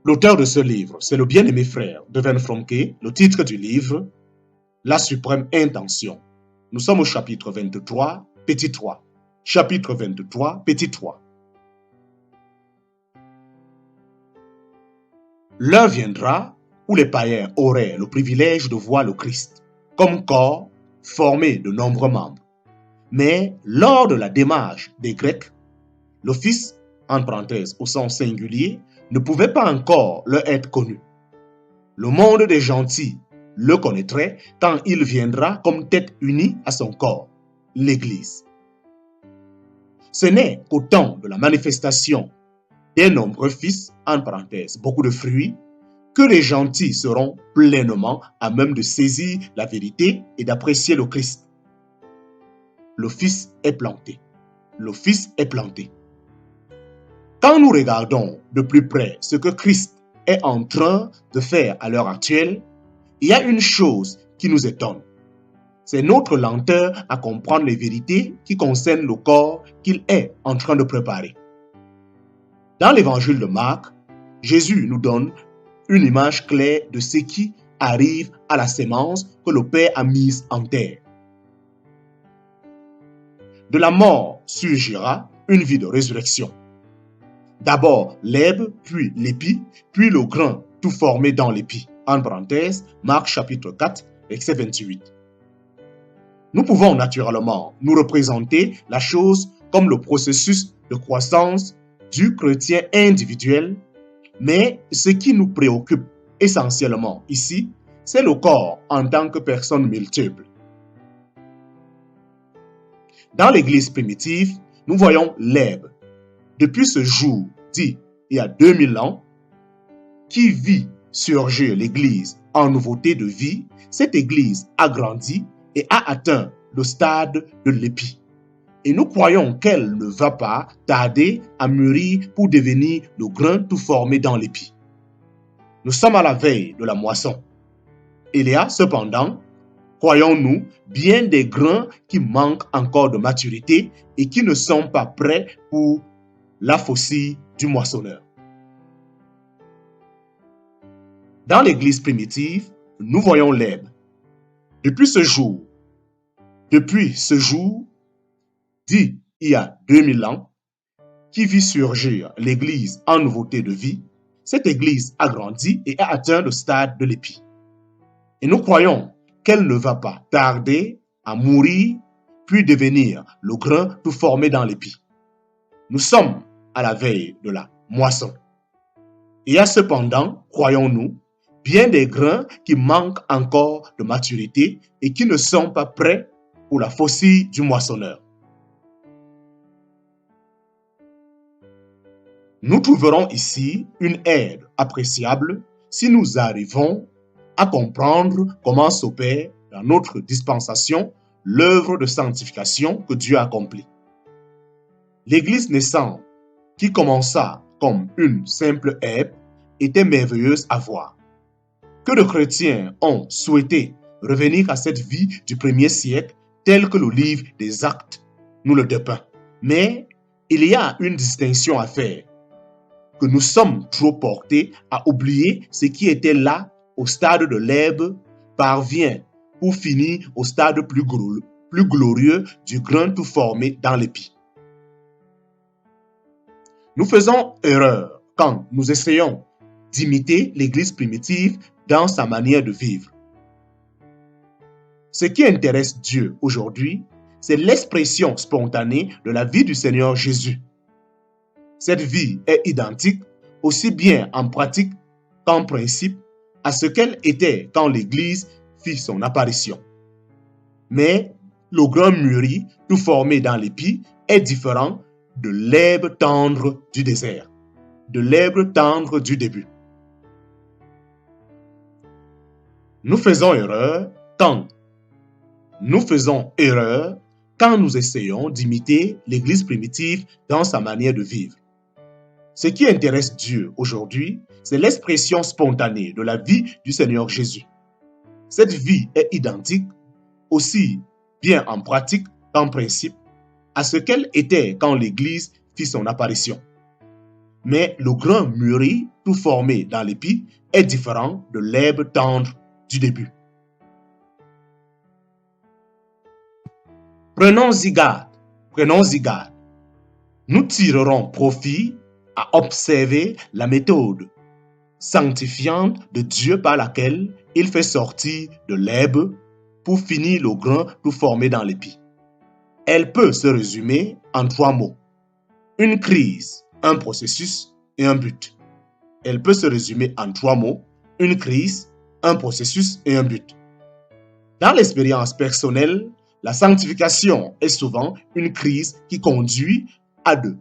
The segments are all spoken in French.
L'auteur de ce livre, c'est le bien-aimé frère Devin Fromke. Le titre du livre, La suprême intention. Nous sommes au chapitre 23, petit 3. Chapitre 23, petit 3. L'heure viendra où les païens auraient le privilège de voir le Christ comme corps formé de nombreux membres. Mais lors de la démarche des Grecs, le Fils, en parenthèse au sens singulier, ne pouvait pas encore leur être connu. Le monde des gentils le connaîtrait quand il viendra comme tête unie à son corps, l'Église. Ce n'est qu'au temps de la manifestation des nombreux fils, en parenthèse, beaucoup de fruits, que les gentils seront pleinement à même de saisir la vérité et d'apprécier le Christ. Le Fils est planté. Le Fils est planté. Quand nous regardons de plus près ce que Christ est en train de faire à l'heure actuelle, il y a une chose qui nous étonne. C'est notre lenteur à comprendre les vérités qui concernent le corps qu'il est en train de préparer. Dans l'évangile de Marc, Jésus nous donne une image claire de ce qui arrive à la sémence que le Père a mise en terre. De la mort surgira une vie de résurrection. D'abord l'herbe, puis l'épi, puis le grain tout formé dans l'épi. En parenthèse, Marc chapitre 4, verset 28. Nous pouvons naturellement nous représenter la chose comme le processus de croissance du chrétien individuel, mais ce qui nous préoccupe essentiellement ici, c'est le corps en tant que personne multiple. Dans l'Église primitive, nous voyons l'herbe. Depuis ce jour, dit il y a 2000 ans, qui vit surgir l'Église en nouveauté de vie, cette Église a grandi et a atteint le stade de l'épi. Et nous croyons qu'elle ne va pas tarder à mûrir pour devenir le grain tout formé dans l'épi. Nous sommes à la veille de la moisson. Il y a cependant, croyons-nous, bien des grains qui manquent encore de maturité et qui ne sont pas prêts pour la faucille du moissonneur. Dans l'Église primitive, nous voyons l'herbe. Depuis ce jour, dit il y a 2000 ans, qui vit surgir l'Église en nouveauté de vie, cette Église a grandi et a atteint le stade de l'épi. Et nous croyons qu'elle ne va pas tarder à mourir, puis devenir le grain tout formé dans l'épi. Nous sommes à la veille de la moisson. Il y a cependant, croyons-nous, bien des grains qui manquent encore de maturité et qui ne sont pas prêts pour la faucille du moissonneur. Nous trouverons ici une aide appréciable si nous arrivons à comprendre comment s'opère dans notre dispensation l'œuvre de sanctification que Dieu a accomplie. L'Église naissante, qui commença comme une simple herbe, était merveilleuse à voir. Que de chrétiens ont souhaité revenir à cette vie du premier siècle, telle que le livre des Actes nous le dépeint. Mais il y a une distinction à faire, que nous sommes trop portés à oublier ce qui était là au stade de l'herbe parvient pour finir au stade plus glorieux du grain tout formé dans l'épi. Nous faisons erreur quand nous essayons d'imiter l'Église primitive dans sa manière de vivre. Ce qui intéresse Dieu aujourd'hui, c'est l'expression spontanée de la vie du Seigneur Jésus. Cette vie est identique, aussi bien en pratique qu'en principe, à ce qu'elle était quand l'Église fit son apparition. Mais le grain mûri, tout formé dans l'épi, est différent de l'herbe tendre du désert, de l'herbe tendre du début. Nous faisons erreur quand nous essayons d'imiter l'Église primitive dans sa manière de vivre. Ce qui intéresse Dieu aujourd'hui, c'est l'expression spontanée de la vie du Seigneur Jésus. Cette vie est identique, aussi bien en pratique qu'en principe, à ce qu'elle était quand l'Église fit son apparition. Mais le grain mûri, tout formé dans l'épi, est différent de l'herbe tendre du début. Prenons-y garde. Nous tirerons profit à observer la méthode sanctifiante de Dieu par laquelle il fait sortir de l'herbe pour finir le grain tout formé dans l'épi. Elle peut se résumer en 3 mots. Une crise, un processus et un but. Elle peut se résumer en 3 mots. Une crise, un processus et un but. Dans l'expérience personnelle, la sanctification est souvent une crise qui conduit à de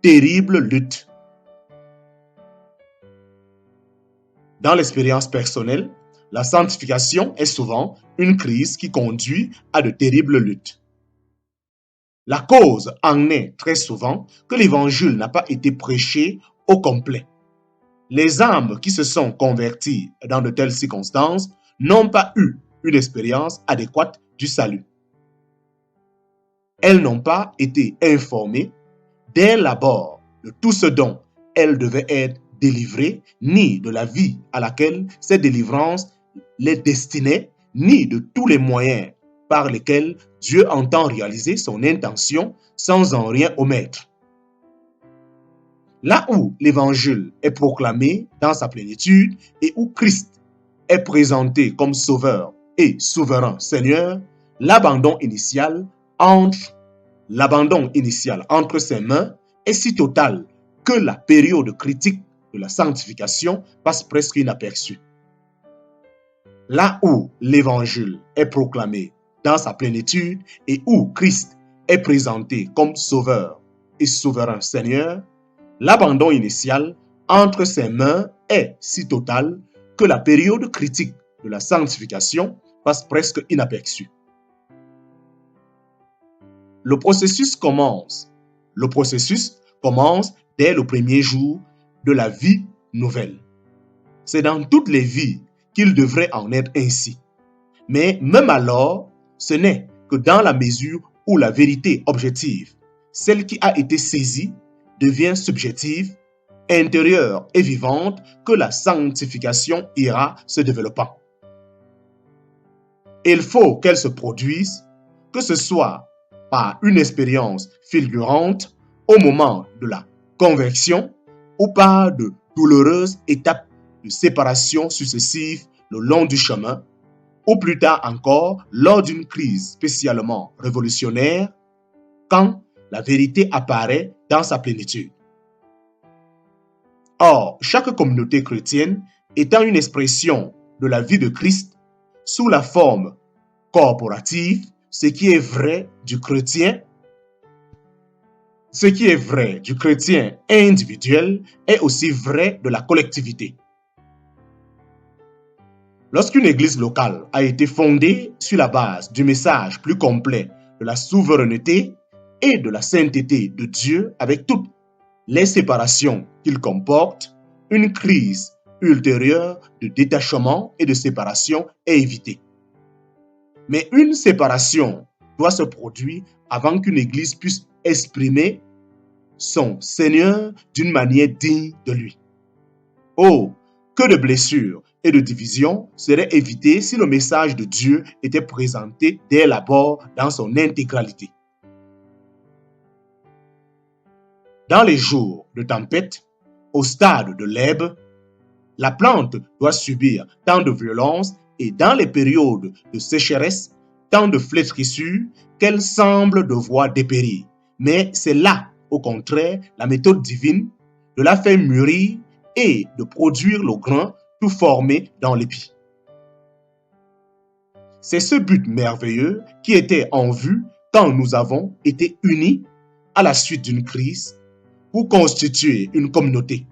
terribles luttes. Dans l'expérience personnelle, la sanctification est souvent une crise qui conduit à de terribles luttes. La cause en est très souvent que l'évangile n'a pas été prêché au complet. Les âmes qui se sont converties dans de telles circonstances n'ont pas eu une expérience adéquate du salut. Elles n'ont pas été informées dès l'abord de tout ce dont elles devaient être délivrées, ni de la vie à laquelle cette délivrance les destinait, ni de tous les moyens par lesquels Dieu entend réaliser son intention sans en rien omettre. Là où l'évangile est proclamé dans sa plénitude et où Christ est présenté comme sauveur et souverain Seigneur, l'abandon initial entre ses mains est si total que la période critique de la sanctification passe presque inaperçue. Là où l'évangile est proclamé dans sa plénitude et où Christ est présenté comme sauveur et souverain Seigneur, l'abandon initial entre ses mains est si total que la période critique de la sanctification passe presque inaperçue. Le processus commence dès le premier jour de la vie nouvelle. C'est dans toutes les vies qu'il devrait en être ainsi. Mais même alors, ce n'est que dans la mesure où la vérité objective, celle qui a été saisie, devient subjective, intérieure et vivante, que la sanctification ira se développant. Il faut qu'elle se produise, que ce soit par une expérience fulgurante au moment de la conversion ou par de douloureuses étapes de séparation successives le long du chemin, ou plus tard encore lors d'une crise spécialement révolutionnaire, quand la vérité apparaît dans sa plénitude. Or, chaque communauté chrétienne étant une expression de la vie de Christ sous la forme corporative, ce qui est vrai du chrétien individuel est aussi vrai de la collectivité. Lorsqu'une église locale a été fondée sur la base du message plus complet de la souveraineté et de la sainteté de Dieu avec toutes les séparations qu'il comporte, une crise ultérieure de détachement et de séparation est évitée. Mais une séparation doit se produire avant qu'une église puisse exprimer son Seigneur d'une manière digne de lui. Oh, que de blessures et de divisions seraient évitées si le message de Dieu était présenté dès l'abord dans son intégralité. Dans les jours de tempête, au stade de l'herbe, la plante doit subir tant de violence et dans les périodes de sécheresse, tant de flétrissures qu'elle semble devoir dépérir. Mais c'est là, au contraire, la méthode divine de la faire mûrir et de produire le grain tout formé dans l'épi. C'est ce but merveilleux qui était en vue quand nous avons été unis à la suite d'une crise pour constituer une communauté.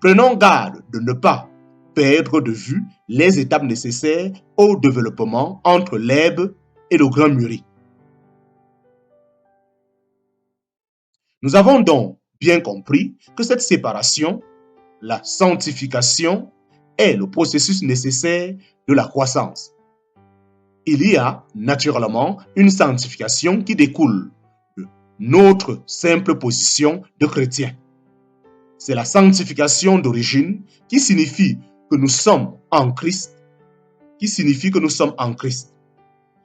Prenons garde de ne pas perdre de vue les étapes nécessaires au développement entre l'herbe et le grain mûri. Nous avons donc bien compris que cette séparation, la sanctification, est le processus nécessaire de la croissance. Il y a naturellement une sanctification qui découle de notre simple position de chrétien. C'est la sanctification d'origine qui signifie que nous sommes en Christ,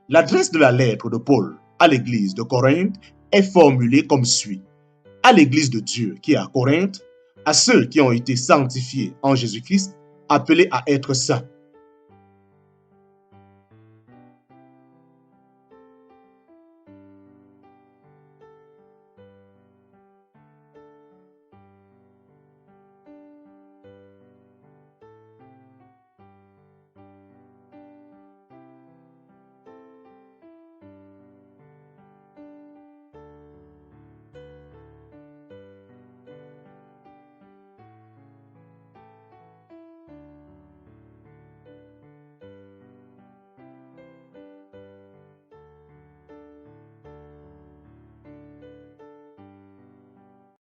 L'adresse de la lettre de Paul à l'église de Corinthe est formulée comme suit. À l'église de Dieu qui est à Corinthe, à ceux qui ont été sanctifiés en Jésus-Christ, appelés à être saints.